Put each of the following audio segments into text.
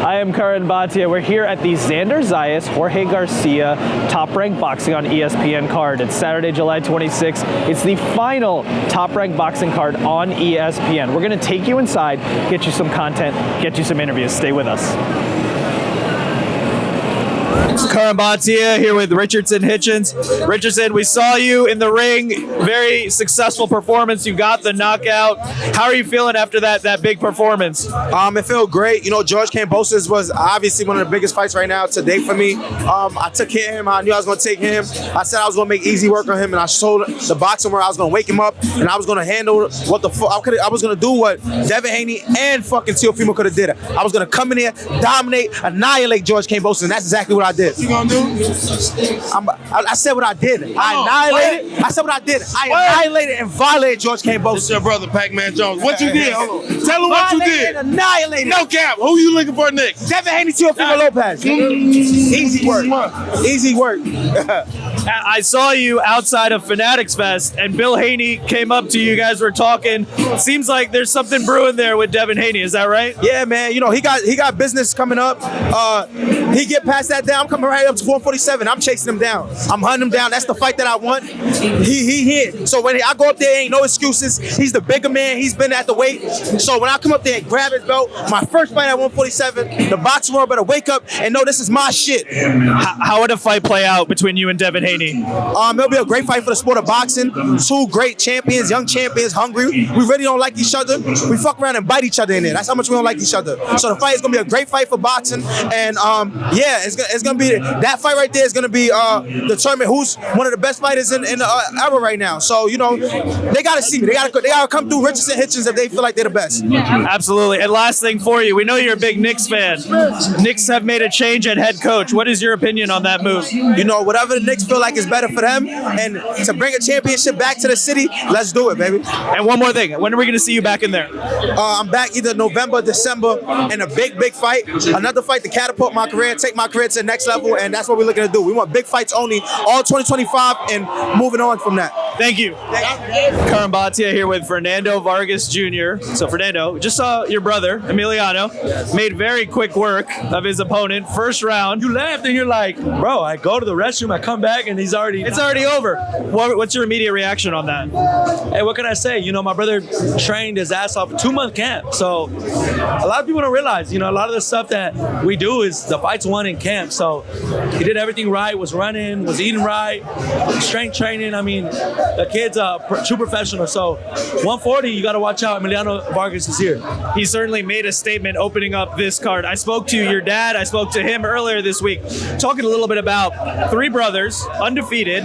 I am Curran Bhatia. We're here at the Xander Zayas, Jorge Garcia Top Rank Boxing on ESPN card. It's Saturday, July 26th. It's the final Top Rank Boxing card on ESPN. We're going to take you inside, get you some content, get you some interviews. Stay with us. Curran Bhatia here with Richardson Hitchins. Richardson, we saw you in the ring. Very successful performance. You got the knockout. How are you feeling after that big performance? It felt great. You know, Jorge Cambosis was obviously one of the biggest fights right now to date for me. I took care of him. I knew I was going to take him. I said I was going to make easy work on him, and I showed the boxing where I was going to wake him up, and I was going to handle what the fuck. I was going to do what Devin Haney and fucking Teofimo could have did. I was going to come in there, dominate, annihilate Jorge Cambosis, and that's exactly what I did. You gonna do? I said what I did. I annihilated. I said what I did. I annihilated and violated Jorge Cambosis. It's your brother, Pac-Man Jones. What you did? Hold on. Tell him what you did. Annihilated. No cap. Who you looking for next? Devin Haney, Teofimo Lopez. Easy work. Easy work. I saw you outside of Fanatics Fest, and Bill Haney came up to you. You guys were talking. Seems like there's something brewing there with Devin Haney. Is that right? Yeah, man. You know, he got business coming up. He get past that down. I'm coming right up to 147. I'm chasing him down. I'm hunting him down. That's the fight that I want. He hit. So when I go up there, ain't no excuses. He's the bigger man. He's been at the weight. So when I come up there and grab his belt, my first fight at 147, the boxing world better wake up and know this is my shit. How would a fight play out between you and Devin Haney? It'll be a great fight for the sport of boxing. Two great champions, young champions, hungry. We really don't like each other. We fuck around and bite each other in there. That's how much we don't like each other. So the fight is gonna be a great fight for boxing, and yeah, it's gonna be that fight right there is gonna be determine who's one of the best fighters in the era right now. So you know, they gotta see me. They gotta come through Richardson Hitchins if they feel like they're the best. Absolutely. And last thing for you, we know you're a big Knicks fan. Knicks have made a change at head coach. What is your opinion on that move? You know, whatever the Knicks feel like is better for them, and to bring a championship back to the city, let's do it, baby. And one more thing, when are we going to see you back in there? I'm back either November, December, in a big fight. Another fight to catapult my career, take my career to the next level, and that's what we're looking to do. We want big fights only, all 2025, and moving on from that. Thank you. Curran Bhatia here with Fernando Vargas Jr. So Fernando, just saw your brother, Emiliano, made very quick work of his opponent. First round. You laughed and you're like, bro, I go to the restroom, I come back, and it's already over. What's your immediate reaction on that? Hey, what can I say? You know, my brother trained his ass off a 2-month camp. So a lot of people don't realize, you know, a lot of the stuff that we do is the fights won in camp. So he did everything right, was running, was eating right, strength training. I mean, the kid's a true professional. So 140, you got to watch out. Emiliano Vargas is here. He certainly made a statement opening up this card. I spoke to your dad. I spoke to him earlier this week, talking a little bit about three brothers, undefeated,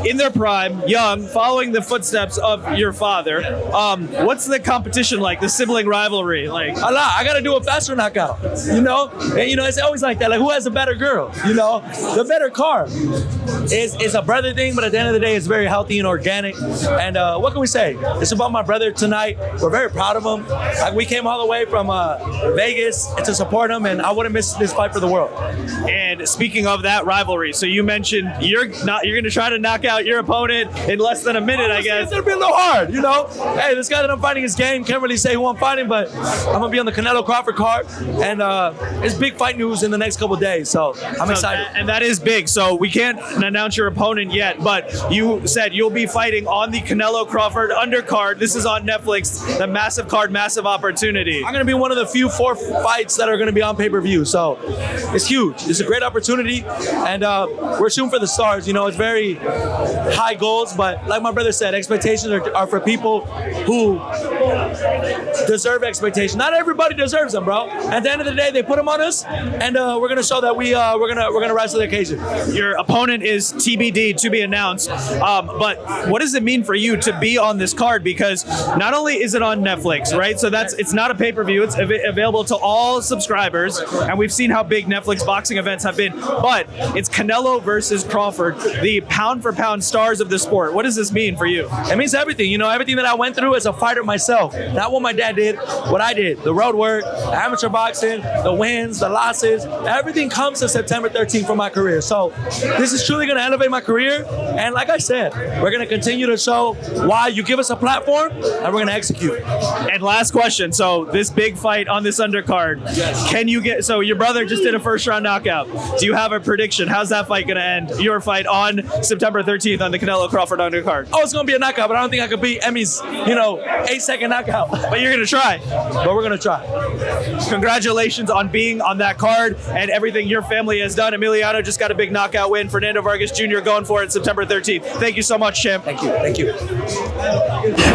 in their prime, young, following the footsteps of your father. What's the competition like, the sibling rivalry? Like, A lot. I got to do a faster knockout, you know? And, you know, it's always like that. Like, who has a better girl? You know, the better car. It's a brother thing, but at the end of the day, it's very healthy and organic. And what can we say? It's about my brother tonight. We're very proud of him. Like, we came all the way from Vegas to support him, and I wouldn't miss this fight for the world. And speaking of that rivalry, so you mentioned you're going to try to knock out your opponent in less than a minute, I guess. It's going to be a little hard, you know? Hey, this guy that I'm fighting his game, can't really say who I'm fighting, but I'm going to be on the Canelo Crawford card, and it's big fight news in the next couple of days, so I'm excited. And that is big, so we can't announce your opponent yet, but you said you'll be fighting on the Canelo Crawford undercard. This is on Netflix, the massive card, massive opportunity. I'm going to be one of the few 4 fights that are going to be on pay-per-view, so it's huge. It's a great opportunity, and we're shooting for the stars. You know, it's very high goals, but like my brother said, expectations are for people who deserve expectation. Not everybody deserves them, bro. At the end of the day, they put them on us, and we're gonna show that we're gonna rise to the occasion. Your opponent is TBD, to be announced. But what does it mean for you to be on this card? Because not only is it on Netflix, right? So it's not a pay-per-view. It's available to all subscribers, and we've seen how big Netflix boxing events have been. But it's Canelo versus Crawford, the pound-for-pound stars of the sport. What does this mean for you? It means everything. You know, everything that I went through as a fighter myself. myself, not what my dad did, what I did. The road work, amateur boxing, the wins, the losses, everything comes to September 13th for my career. So this is truly going to elevate my career. And like I said, we're going to continue to show why you give us a platform and we're going to execute. And last question. So this big fight on this undercard, can you get, so your brother just did a first round knockout. Do you have a prediction? How's that fight going to end? Your fight on September 13th on the Canelo Crawford undercard. Oh, it's going to be a knockout, but I don't think I could beat Emmy's, 8-second knockout. But you're going to try. But we're going to try. Congratulations on being on that card and everything your family has done. Emiliano just got a big knockout win. Fernando Vargas Jr. going for it September 13th. Thank you so much, champ. Thank you. Thank you.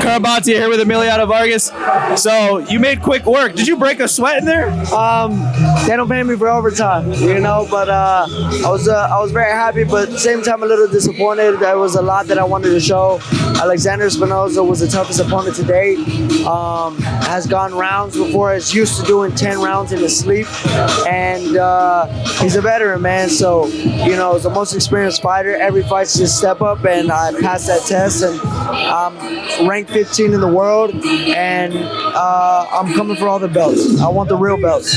Curran Bhatia here with Emiliano Vargas. So you made quick work. Did you break a sweat in there? They don't pay me for overtime, but I was very happy, but at the same time a little disappointed. There was a lot that I wanted to show. Xander Espinoza was the toughest opponent to date. Has gone rounds before, is used to doing 10 rounds in his sleep, and he's a veteran, man. So, he's the most experienced fighter. Every fight's just step up, and I passed that test, and I'm ranked 15 in the world, and I'm coming for all the belts. I want the real belts.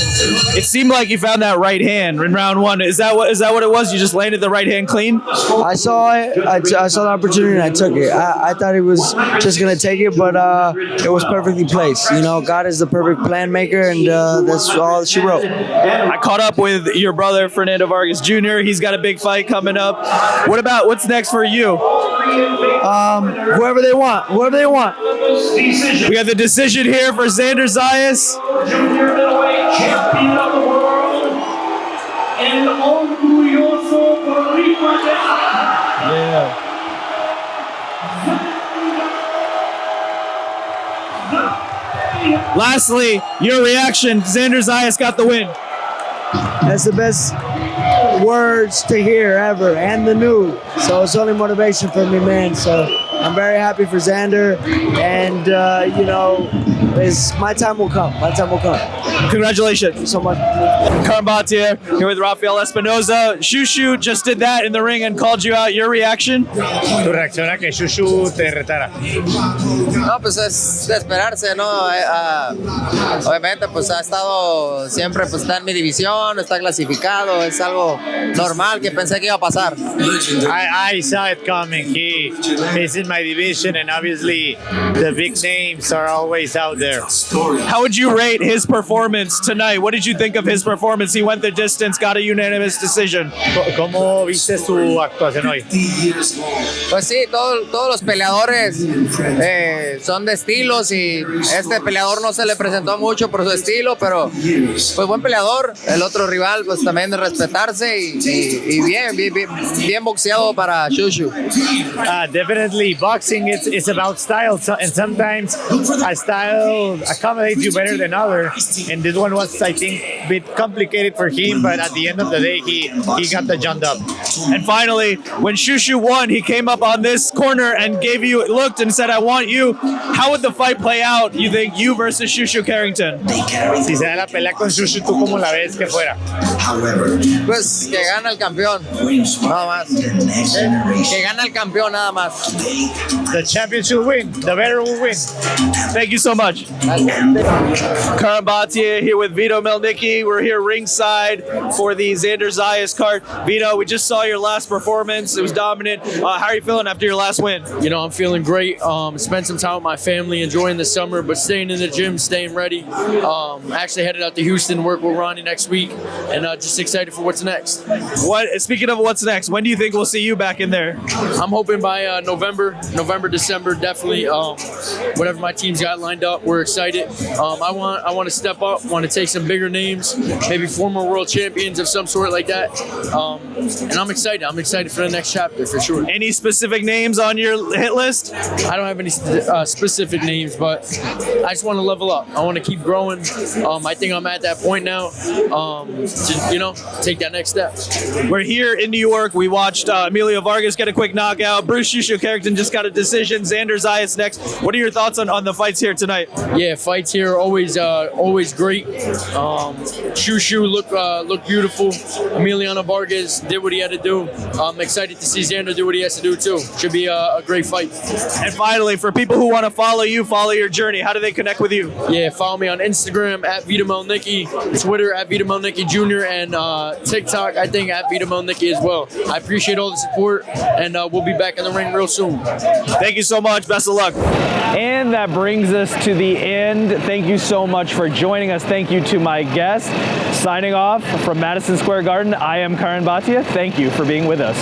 It seemed like you found that right hand in round one. Is that what it was? You just landed the right hand clean? I saw it. I saw the opportunity and I took it. I thought he was just gonna take it, but it was perfectly placed. God is the perfect plan maker, and that's all she wrote. I caught up with your brother Fernando Vargas Jr. He's got a big fight coming up. What's next for you? Whoever they want. We got the decision here for Xander Zayas. Junior middleweight champion of the world and orgulloso Puerto Rico. Yeah. Lastly, your reaction. Xander Zayas got the win. That's the best words to hear ever, and the news. So it's only motivation for me, man. So I'm very happy for Xander, and my time will come. Congratulations. So much. Curran Bhatia here with Rafael Espinoza. Shushu just did that in the ring and called you out. Your reaction? Tu reacción a que Shushu te retara. No, pues es de esperarse, ¿no? Obviamente, pues ha estado siempre, pues está en mi división, está clasificado, es algo normal que pensé que iba a pasar. I saw it coming. He is in my division, and obviously the big names are always out there. How would you rate his performance tonight? What did you think of his performance? He went the distance, got a unanimous decision. ¿Cómo viste su actuación hoy? Pues sí, todos los peleadores son de estilos, y este peleador no se le presentó mucho por su estilo, pero pues buen peleador. El otro rival pues también de respetarse, y bien boxeado para Shushu. Definitely, boxing it's about style, and sometimes a style accommodates you better than others. And this one was, I think, a bit complicated for him, but at the end of the day, he got the job done. And finally, when Shushu won, he came up on this corner and looked and said, "I want you." How would the fight play out, you think, you versus Shushu Carrington? Si se da la pelea con Shushu, ¿tú cómo la ves que fuera? Pues que gana el campeón, nada más. Que gana el campeón, nada más. The champion should win. The better will win. Thank you so much. Curran Bhatia here with Vito Mielnicki. We're here ringside for the Xander Zayas card. Vito, we just saw your last performance. It was dominant. How are you feeling after your last win? I'm feeling great. Spent some time with my family, enjoying the summer, but staying in the gym, staying ready. Actually headed out to Houston, work with Ronnie next week, and just excited for what's next. Speaking of what's next, when do you think we'll see you back in there? I'm hoping by November, December, definitely. Whatever my team's got lined up, we're excited. I want to step up, want to take some bigger names, maybe former world champions of some sort like that. And I'm excited. I'm excited for the next chapter for sure. Any specific names on your hit list? I don't have any specific names, but I just want to level up. I want to keep growing. I think I'm at that point now to take that next step. We're here in New York. We watched Emiliano Vargas get a quick knockout. Bruce Shushu Carrington just got a decision. Xander Zayas next. What are your thoughts on the fights here tonight? Yeah, fights here always great. great. Shoo looked beautiful. Emiliano Vargas did what he had to do. I'm excited to see Xander do what he has to do too. Should be a great fight. And finally, for people who want to follow you, follow your journey, how do they connect with you? Yeah, follow me on Instagram at Vito Mielnicki, Twitter at Vito Mielnicki Jr, and TikTok, I think, at Vito Mielnicki as well. I appreciate all the support, and we'll be back in the ring real soon. Thank you so much. Best of luck. And that brings us to the end. Thank you so much for joining us. Thank you to my guest. Signing off from Madison Square Garden, I am Curran Bhatia. Thank you for being with us.